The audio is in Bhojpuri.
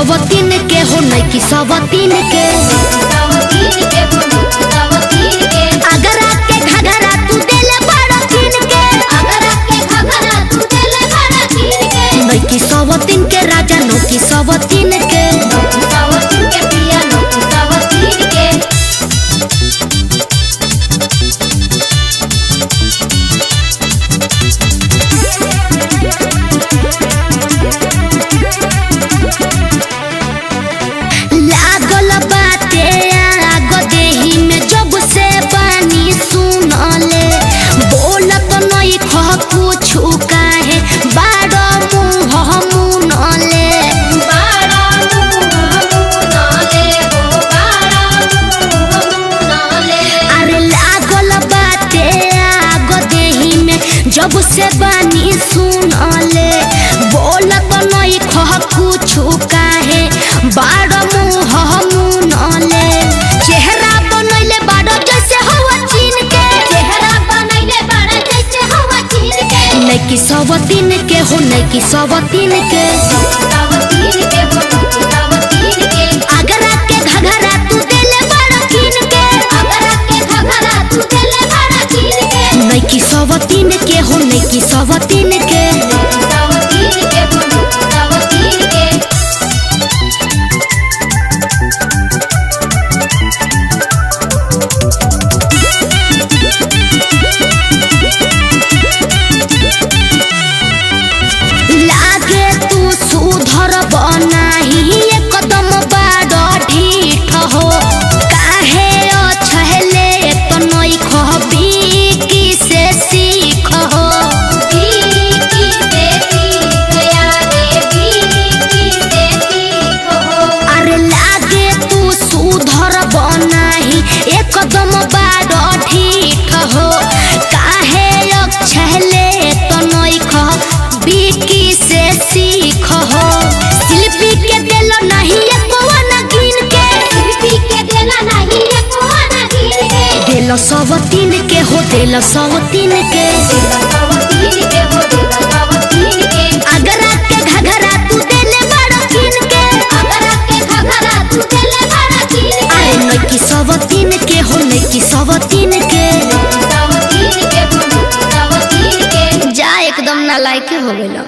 सवतीन के हो नैकी सवतीन के अगर आके घघरा तू देले बड़ा किन के नैकी सवतीन के राजा नौकी सवतीन के जब से बानी सुनले बोलत नहीं खह कुछ काहे बाड़ मुँह मुनले चेहरा बनैले बाड़ जैसे हवा चीन के नैकी सवतीन के हो नैकी सवतीन के अगर आके घघरा तू देले बड़ा किन के नैकी सवतीन के हो नैकी सवतीन के लागे तू सुधर बनाही एकदम बाड़ ढीठ हो काहे छहले तो नई खबी की से सीख हो अरे लागे तू सुधर बनाही एकदम बाड़ ढीठ हो काहे छहले तो नई खबी की से सीख हो शिल्पी के देलो नहीं देलो सवतीन के हो देलो सवतीन के अगर आके घघरा तू देले बड़ा किन के अरे नैकी सवतीन के हो नैकी सवतीन के जा एकदम नालायक हो गेलो।